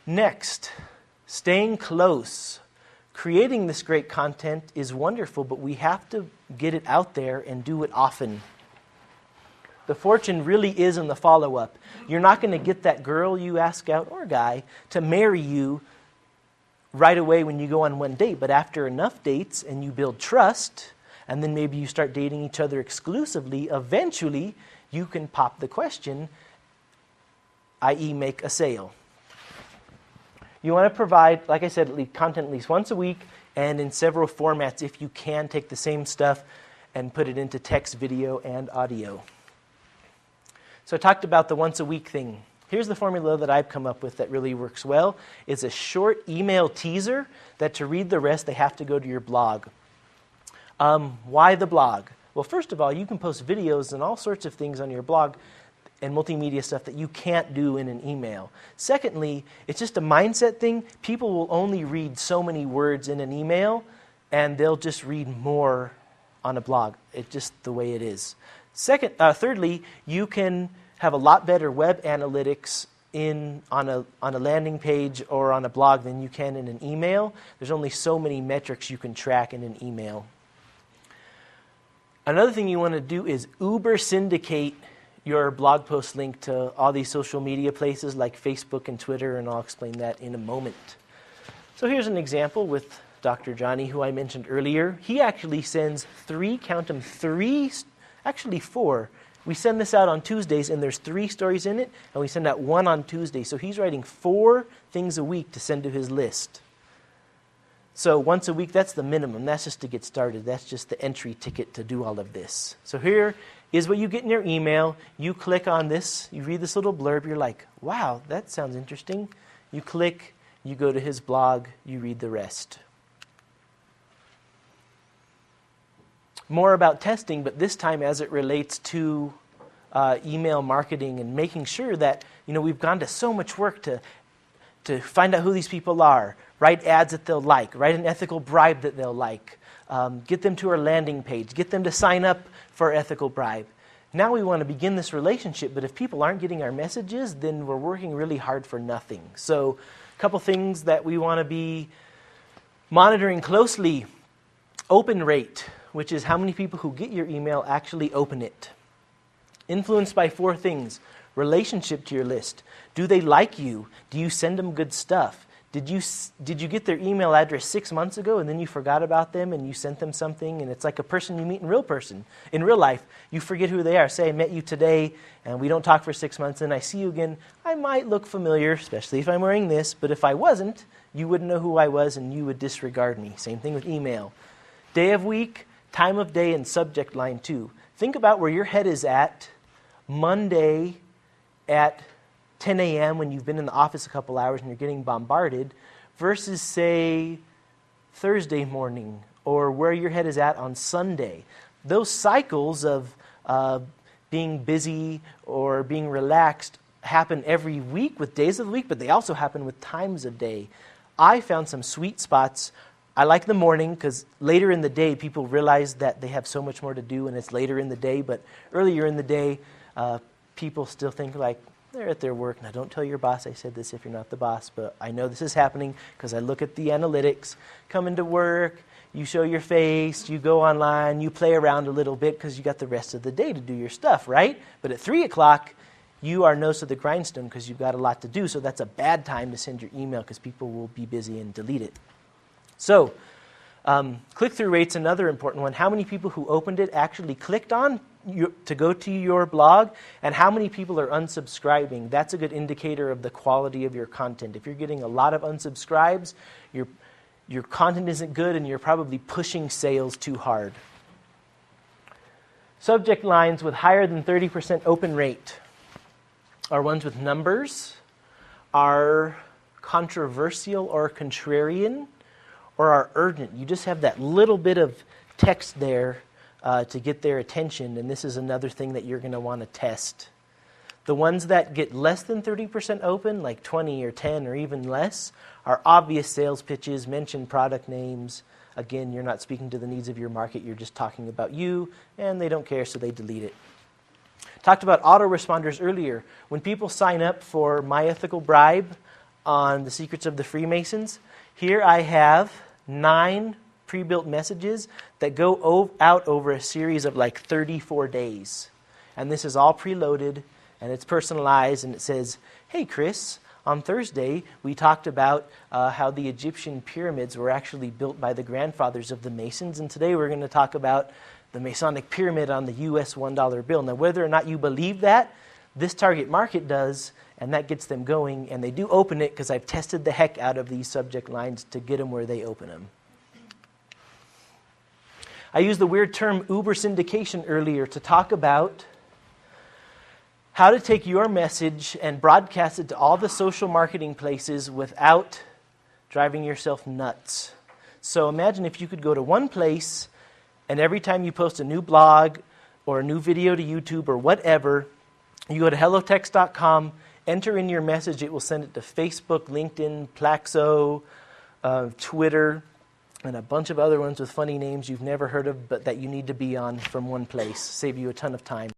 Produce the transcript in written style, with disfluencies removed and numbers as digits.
Next, staying close. Creating this great content is wonderful, but we have to get it out there and do it often. The fortune really is in the follow-up. You're not going to get that girl you ask out, or guy, to marry you right away when you go on one date. But after enough dates and you build trust, and then maybe you start dating each other exclusively, eventually you can pop the question, i.e. make a sale. You want to provide, like I said, content at least once a week and in several formats if you can. Take the same stuff and put it into text, video, and audio. So I talked about the once a week thing. Here's the formula that I've come up with that really works well. It's a short email teaser that to read the rest, they have to go to your blog. Why the blog? Well, first of all, you can post videos and all sorts of things on your blog and multimedia stuff that you can't do in an email. Secondly, it's just a mindset thing. People will only read so many words in an email, and they'll just read more on a blog. It's just the way it is. Thirdly, you can have a lot better web analytics on a landing page or on a blog than you can in an email. There's only so many metrics you can track in an email. Another thing you want to do is Uber syndicate your blog post link to all these social media places like Facebook and Twitter, and I'll explain that in a moment. So here's an example with Dr. Johnny, who I mentioned earlier. He actually sends actually four. We send this out on Tuesdays, and there's 3 stories in it, and we send out 1 on Tuesday. So he's writing 4 things a week to send to his list. So once a week, that's the minimum. That's just to get started. That's just the entry ticket to do all of this. So here is what you get in your email. You click on this. You read this little blurb. You're like, wow, that sounds interesting. You click. You go to his blog. You read the rest. More about testing, but this time as it relates to email marketing and making sure that, we've gone to so much work to find out who these people are, write ads that they'll like, write an ethical bribe that they'll like, get them to our landing page, get them to sign up for ethical bribe. Now we want to begin this relationship, but if people aren't getting our messages, then we're working really hard for nothing. So a couple things that we want to be monitoring closely. Open rate, which is how many people who get your email actually open it. Influenced by 4 things. Relationship to your list. Do they like you? Do you send them good stuff? Did you get their email address 6 months ago and then you forgot about them and you sent them something, and it's like a person you meet in real life. You forget who they are. Say I met you today and we don't talk for 6 months and I see you again. I might look familiar, especially if I'm wearing this, but if I wasn't, you wouldn't know who I was and you would disregard me. Same thing with email. Day of week, time of day, and subject line too. Think about where your head is at Monday at 10 a.m. when you've been in the office a couple hours and you're getting bombarded versus, say, Thursday morning, or where your head is at on Sunday. Those cycles of being busy or being relaxed happen every week with days of the week, but they also happen with times of day. I found some sweet spots. I like the morning because later in the day people realize that they have so much more to do and it's later in the day, but earlier in the day people still think like they're at their work. Now don't tell your boss I said this if you're not the boss, but I know this is happening because I look at the analytics. Come into work, you show your face, you go online, you play around a little bit because you got the rest of the day to do your stuff, right? But at 3 o'clock, you are nose to the grindstone because you've got a lot to do, so that's a bad time to send your email because people will be busy and delete it. So, click-through rate's another important one. How many people who opened it actually clicked on to go to your blog, and how many people are unsubscribing? That's a good indicator of the quality of your content. If you're getting a lot of unsubscribes, your content isn't good and you're probably pushing sales too hard. Subject lines with higher than 30% open rate are ones with numbers, are controversial or contrarian, or are urgent. You just have that little bit of text there to get their attention, and this is another thing that you're going to want to test. The ones that get less than 30% open, like 20 or 10 or even less, are obvious sales pitches, mention product names. Again, you're not speaking to the needs of your market, you're just talking about you, and they don't care, so they delete it. Talked about autoresponders earlier. When people sign up for My Ethical Bribe, on the secrets of the Freemasons. Here I have 9 pre-built messages that go out over a series of like 34 days. And this is all preloaded, and it's personalized, and it says, hey, Chris, on Thursday we talked about how the Egyptian pyramids were actually built by the grandfathers of the Masons, and today we're going to talk about the Masonic pyramid on the US $1 bill. Now, whether or not you believe that, this target market does, and that gets them going, and they do open it because I've tested the heck out of these subject lines to get them where they open them. I used the weird term Uber syndication earlier to talk about how to take your message and broadcast it to all the social marketing places without driving yourself nuts. So imagine if you could go to one place, and every time you post a new blog or a new video to YouTube or whatever, you go to hellotext.com, enter in your message, it will send it to Facebook, LinkedIn, Plaxo, Twitter, and a bunch of other ones with funny names you've never heard of but that you need to be on from one place. Save you a ton of time.